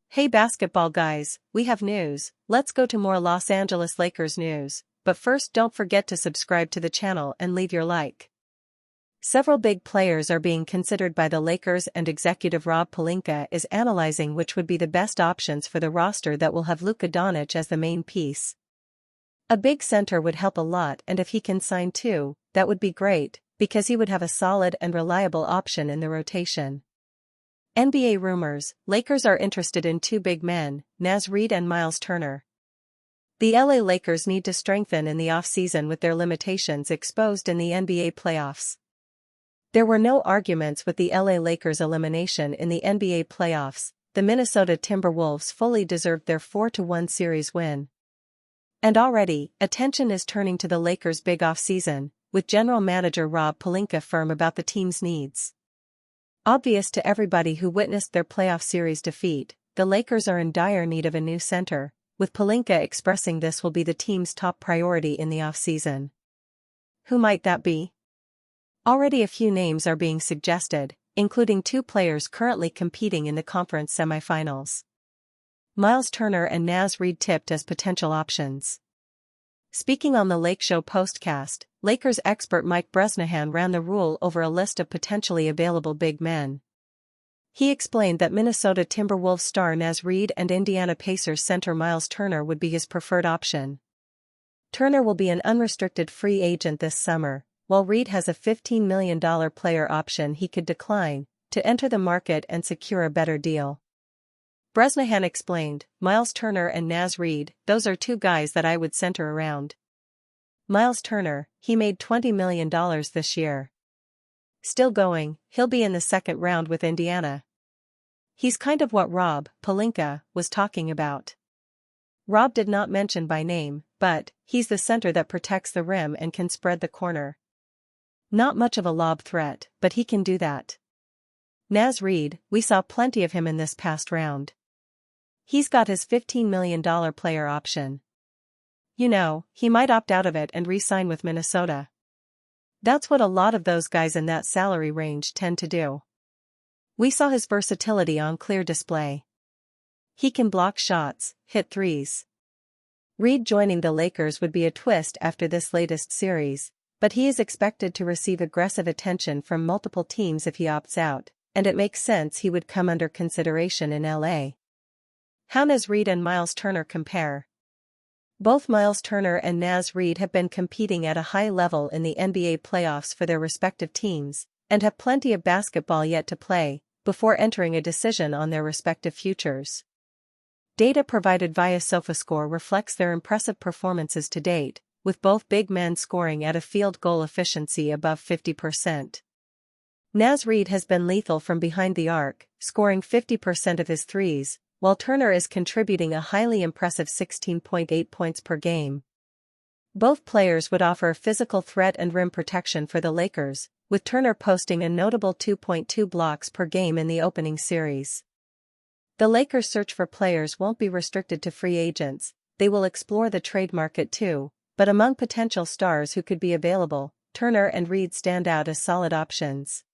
Hey basketball guys, we have news. Let's go to more Los Angeles Lakers news, but first don't forget to subscribe to the channel and leave your like. Several big players are being considered by the Lakers, and executive Rob Pelinka is analyzing which would be the best options for the roster that will have Luka Doncic as the main piece. A big center would help a lot, and if he can sign too, that would be great, because he would have a solid and reliable option in the rotation. NBA rumors: Lakers are interested in two big men, Naz Reid and Myles Turner. The LA Lakers need to strengthen in the offseason with their limitations exposed in the NBA playoffs. There were no arguments with the LA Lakers' elimination in the NBA playoffs. The Minnesota Timberwolves fully deserved their 4-1 series win. And already, attention is turning to the Lakers' big offseason, with general manager Rob Pelinka firm about the team's needs. Obvious to everybody who witnessed their playoff series defeat, the Lakers are in dire need of a new center, with Pelinka expressing this will be the team's top priority in the offseason. Who might that be? Already a few names are being suggested, including two players currently competing in the conference semifinals. Myles Turner and Naz Reid tipped as potential options. Speaking on the Lake Show postcast, Lakers expert Mike Bresnahan ran the rule over a list of potentially available big men. He explained that Minnesota Timberwolves star Naz Reid and Indiana Pacers center Myles Turner would be his preferred option. Turner will be an unrestricted free agent this summer, while Reid has a $15 million player option he could decline, to enter the market and secure a better deal. Bresnahan explained, Myles Turner and Naz Reid, those are two guys that I would center around. Myles Turner, he made $20 million this year. Still going, he'll be in the second round with Indiana. He's kind of what Rob Pelinka was talking about. Rob did not mention by name, but he's the center that protects the rim and can spread the corner. Not much of a lob threat, but he can do that. Naz Reid, we saw plenty of him in this past round. He's got his $15 million player option. You know, he might opt out of it and re-sign with Minnesota. That's what a lot of those guys in that salary range tend to do. We saw his versatility on clear display. He can block shots, hit threes. Reid joining the Lakers would be a twist after this latest series, but he is expected to receive aggressive attention from multiple teams if he opts out, and it makes sense he would come under consideration in LA. How Naz Reid and Myles Turner compare? Both Myles Turner and Naz Reid have been competing at a high level in the NBA playoffs for their respective teams, and have plenty of basketball yet to play, before entering a decision on their respective futures. Data provided via SofaScore reflects their impressive performances to date, with both big men scoring at a field goal efficiency above 50%. Naz Reid has been lethal from behind the arc, scoring 50% of his threes, while Turner is contributing a highly impressive 16.8 points per game. Both players would offer physical threat and rim protection for the Lakers, with Turner posting a notable 2.2 blocks per game in the opening series. The Lakers' search for players won't be restricted to free agents, they will explore the trade market too, but among potential stars who could be available, Turner and Reid stand out as solid options.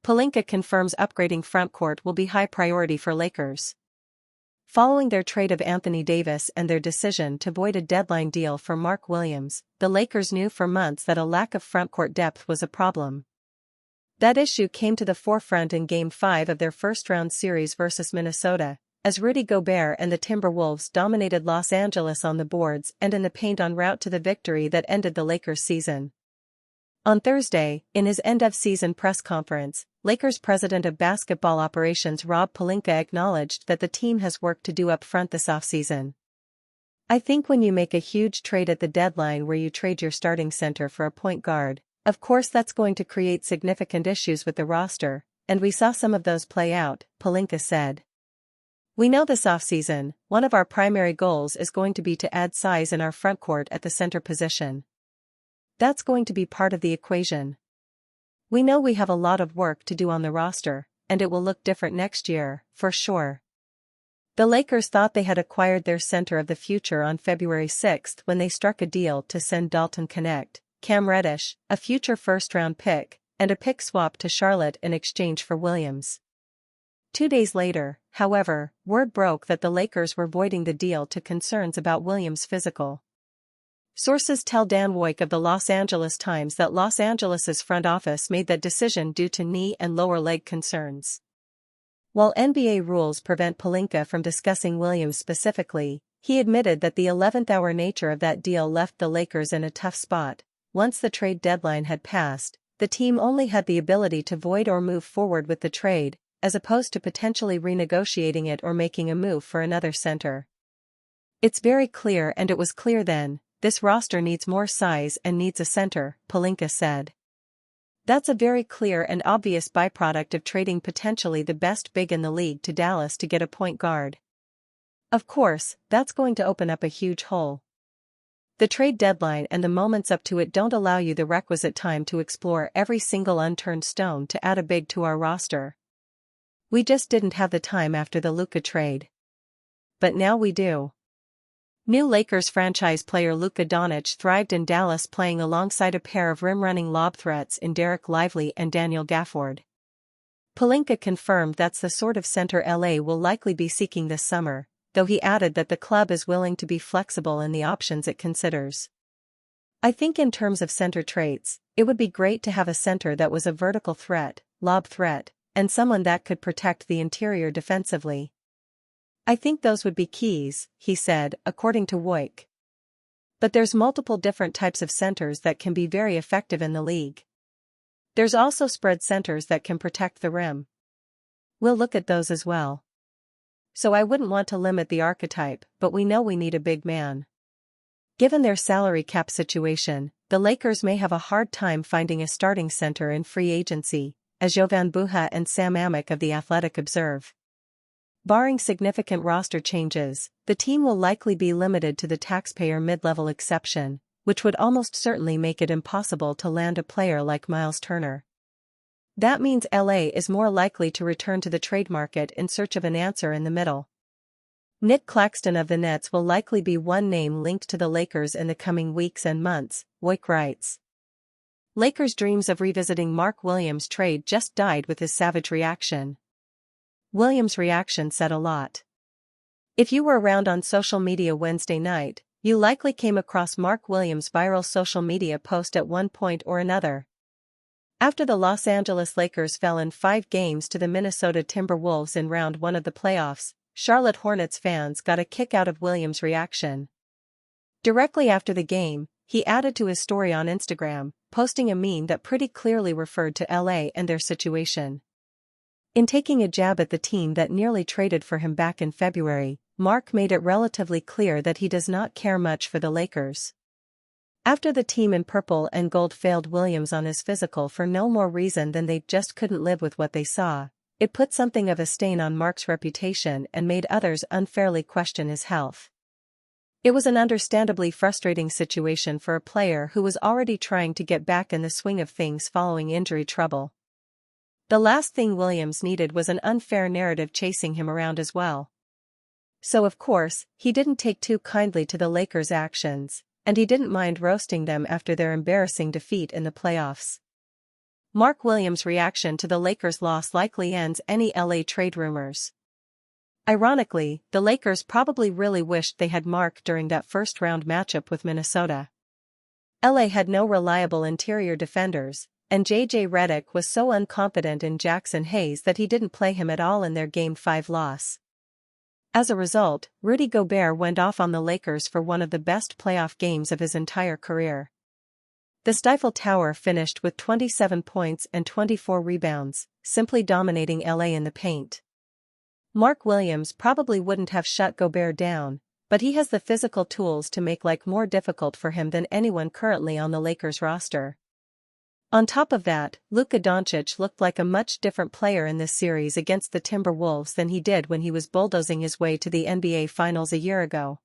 Pelinka confirms upgrading frontcourt will be high priority for Lakers. Following their trade of Anthony Davis and their decision to void a deadline deal for Mark Williams, the Lakers knew for months that a lack of frontcourt depth was a problem. That issue came to the forefront in Game 5 of their first-round series versus Minnesota, as Rudy Gobert and the Timberwolves dominated Los Angeles on the boards and in the paint en route to the victory that ended the Lakers' season. On Thursday, in his end-of-season press conference, Lakers president of basketball operations Rob Pelinka acknowledged that the team has work to do up front this offseason. I think when you make a huge trade at the deadline where you trade your starting center for a point guard, of course that's going to create significant issues with the roster, and we saw some of those play out, Pelinka said. We know this offseason, one of our primary goals is going to be to add size in our frontcourt at the center position. That's going to be part of the equation. We know we have a lot of work to do on the roster, and it will look different next year, for sure. The Lakers thought they had acquired their center of the future on February 6 when they struck a deal to send Dalton Knecht, Cam Reddish, a future first-round pick, and a pick swap to Charlotte in exchange for Williams. 2 days later, however, word broke that the Lakers were voiding the deal to concerns about Williams' physical. Sources tell Dan Woik of the Los Angeles Times that Los Angeles's front office made that decision due to knee and lower leg concerns. While NBA rules prevent Pelinka from discussing Williams specifically, he admitted that the 11th-hour nature of that deal left the Lakers in a tough spot. Once the trade deadline had passed, the team only had the ability to void or move forward with the trade, as opposed to potentially renegotiating it or making a move for another center. It's very clear, and it was clear then, this roster needs more size and needs a center, Pelinka said. That's a very clear and obvious byproduct of trading potentially the best big in the league to Dallas to get a point guard. Of course, that's going to open up a huge hole. The trade deadline and the moments up to it don't allow you the requisite time to explore every single unturned stone to add a big to our roster. We just didn't have the time after the Luka trade. But now we do. New Lakers franchise player Luka Doncic thrived in Dallas, playing alongside a pair of rim-running lob threats in Derek Lively and Daniel Gafford. Pelinka confirmed that's the sort of center LA will likely be seeking this summer, though he added that the club is willing to be flexible in the options it considers. I think in terms of center traits, it would be great to have a center that was a vertical threat, lob threat, and someone that could protect the interior defensively. I think those would be keys, he said, according to Woik. But there's multiple different types of centers that can be very effective in the league. There's also spread centers that can protect the rim. We'll look at those as well. So I wouldn't want to limit the archetype, but we know we need a big man. Given their salary cap situation, the Lakers may have a hard time finding a starting center in free agency, as Jovan Buha and Sam Amick of The Athletic observe. Barring significant roster changes, the team will likely be limited to the taxpayer mid-level exception, which would almost certainly make it impossible to land a player like Miles Turner. That means LA is more likely to return to the trade market in search of an answer in the middle. Nick Claxton of the Nets will likely be one name linked to the Lakers in the coming weeks and months, Woik writes. Lakers' dreams of revisiting Mark Williams' trade just died with his savage reaction. Williams' reaction said a lot. If you were around on social media Wednesday night, you likely came across Mark Williams' viral social media post at one point or another. After the Los Angeles Lakers fell in 5 games to the Minnesota Timberwolves in round 1 of the playoffs, Charlotte Hornets fans got a kick out of Williams' reaction. Directly after the game, he added to his story on Instagram, posting a meme that pretty clearly referred to LA and their situation. In taking a jab at the team that nearly traded for him back in February, Mark made it relatively clear that he does not care much for the Lakers. After the team in purple and gold failed Williams on his physical for no more reason than they just couldn't live with what they saw, it put something of a stain on Mark's reputation and made others unfairly question his health. It was an understandably frustrating situation for a player who was already trying to get back in the swing of things following injury trouble. The last thing Williams needed was an unfair narrative chasing him around as well. So of course, he didn't take too kindly to the Lakers' actions, and he didn't mind roasting them after their embarrassing defeat in the playoffs. Mark Williams' reaction to the Lakers' loss likely ends any LA trade rumors. Ironically, the Lakers probably really wished they had Mark during that first-round matchup with Minnesota. LA had no reliable interior defenders, and J.J. Redick was so unconfident in Jackson Hayes that he didn't play him at all in their Game 5 loss. As a result, Rudy Gobert went off on the Lakers for one of the best playoff games of his entire career. The Stifle Tower finished with 27 points and 24 rebounds, simply dominating LA in the paint. Mark Williams probably wouldn't have shut Gobert down, but he has the physical tools to make life more difficult for him than anyone currently on the Lakers roster. On top of that, Luka Doncic looked like a much different player in this series against the Timberwolves than he did when he was bulldozing his way to the NBA Finals a year ago.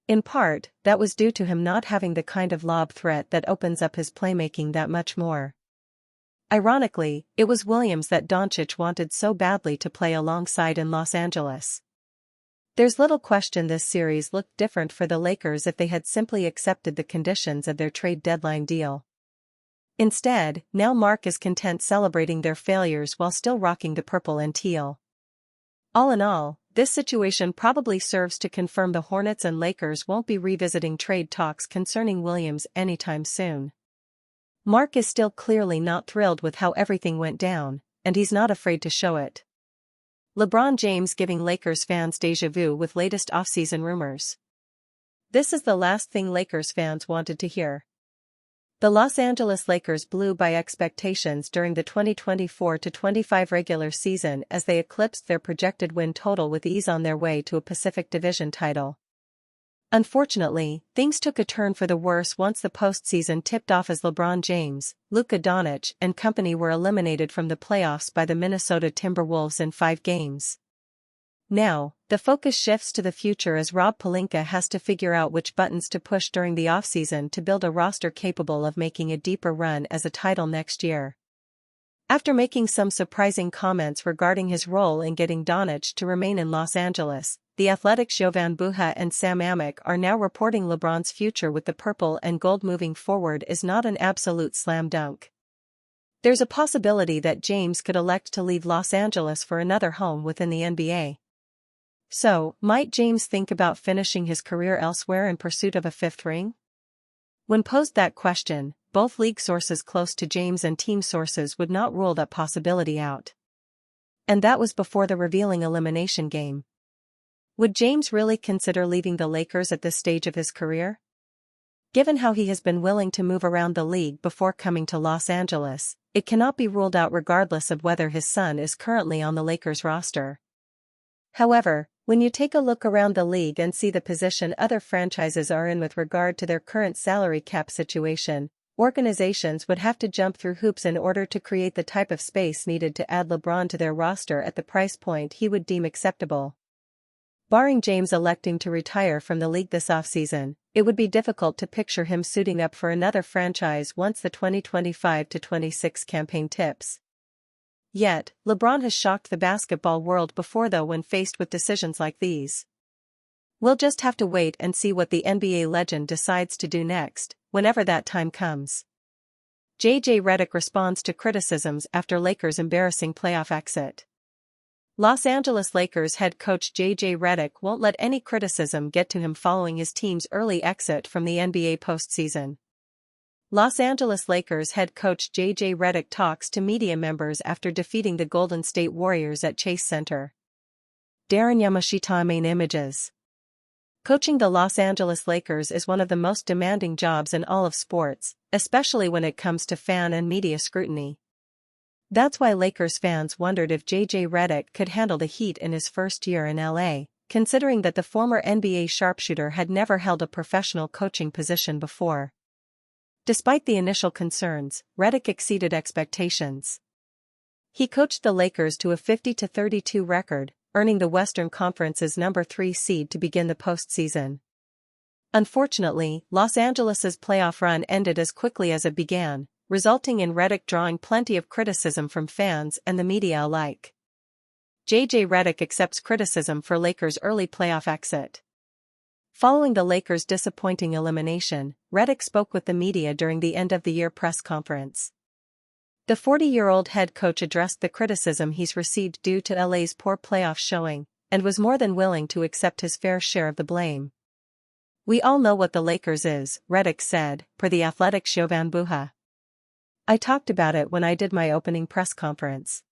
In part, that was due to him not having the kind of lob threat that opens up his playmaking that much more. Ironically, it was Williams that Doncic wanted so badly to play alongside in Los Angeles. There's little question this series looked different for the Lakers if they had simply accepted the conditions of their trade deadline deal. Instead, now Mark is content celebrating their failures while still rocking the purple and teal. All in all, this situation probably serves to confirm the Hornets and Lakers won't be revisiting trade talks concerning Williams anytime soon. Mark is still clearly not thrilled with how everything went down, and he's not afraid to show it. LeBron James giving Lakers fans déjà vu with latest offseason rumors. This is the last thing Lakers fans wanted to hear. The Los Angeles Lakers blew by expectations during the 2024-25 regular season as they eclipsed their projected win total with ease on their way to a Pacific Division title. Unfortunately, things took a turn for the worse once the postseason tipped off as LeBron James, Luka Doncic, and company were eliminated from the playoffs by the Minnesota Timberwolves in 5 games. Now, the focus shifts to the future as Rob Pelinka has to figure out which buttons to push during the offseason to build a roster capable of making a deeper run as a title next year. After making some surprising comments regarding his role in getting Doncic to remain in Los Angeles, The Athletic's Jovan Buha and Sam Amick are now reporting LeBron's future with the purple and gold moving forward is not an absolute slam dunk. There's a possibility that James could elect to leave Los Angeles for another home within the NBA. So, might James think about finishing his career elsewhere in pursuit of a 5th ring? When posed that question, both league sources close to James and team sources would not rule that possibility out. And that was before the revealing elimination game. Would James really consider leaving the Lakers at this stage of his career? Given how he has been willing to move around the league before coming to Los Angeles, it cannot be ruled out regardless of whether his son is currently on the Lakers roster. However, when you take a look around the league and see the position other franchises are in with regard to their current salary cap situation, organizations would have to jump through hoops in order to create the type of space needed to add LeBron to their roster at the price point he would deem acceptable. Barring James electing to retire from the league this offseason, it would be difficult to picture him suiting up for another franchise once the 2025-26 campaign tips. Yet, LeBron has shocked the basketball world before though when faced with decisions like these. We'll just have to wait and see what the NBA legend decides to do next, whenever that time comes. J.J. Redick responds to criticisms after Lakers' embarrassing playoff exit. Los Angeles Lakers head coach J.J. Redick won't let any criticism get to him following his team's early exit from the NBA postseason. Los Angeles Lakers head coach J.J. Redick talks to media members after defeating the Golden State Warriors at Chase Center. Darren Yamashita main images. Coaching the Los Angeles Lakers is one of the most demanding jobs in all of sports, especially when it comes to fan and media scrutiny. That's why Lakers fans wondered if J.J. Redick could handle the heat in his first year in LA, considering that the former NBA sharpshooter had never held a professional coaching position before. Despite the initial concerns, Redick exceeded expectations. He coached the Lakers to a 50-32 record, earning the Western Conference's number 3 seed to begin the postseason. Unfortunately, Los Angeles's playoff run ended as quickly as it began, resulting in Redick drawing plenty of criticism from fans and the media alike. J.J. Redick accepts criticism for Lakers' early playoff exit. Following the Lakers' disappointing elimination, Redick spoke with the media during the end-of-the-year press conference. The 40-year-old head coach addressed the criticism he's received due to LA's poor playoff showing, and was more than willing to accept his fair share of the blame. "We all know what the Lakers is," Redick said, per The Athletic's Jovan Buha. "I talked about it when I did my opening press conference.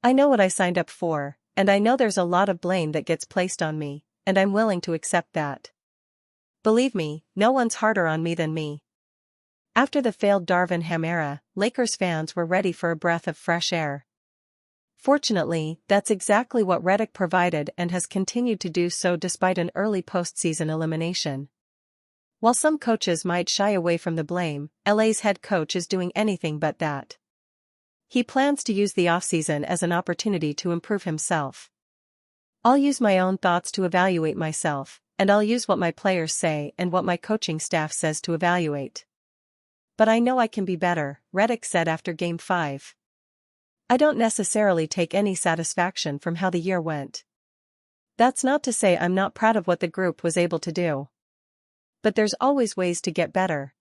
I know what I signed up for, and I know there's a lot of blame that gets placed on me, and I'm willing to accept that. Believe me, no one's harder on me than me." After the failed Darvin Ham era, Lakers fans were ready for a breath of fresh air. Fortunately, that's exactly what Redick provided and has continued to do so despite an early postseason elimination. While some coaches might shy away from the blame, LA's head coach is doing anything but that. He plans to use the offseason as an opportunity to improve himself. "I'll use my own thoughts to evaluate myself, and I'll use what my players say and what my coaching staff says to evaluate. But I know I can be better," Redick said after Game 5. "I don't necessarily take any satisfaction from how the year went. That's not to say I'm not proud of what the group was able to do. But there's always ways to get better.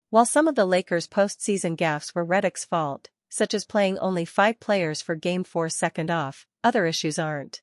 While some of the Lakers' postseason gaffes were Redick's fault, such as playing only 5 players for Game 4's second off, other issues aren't.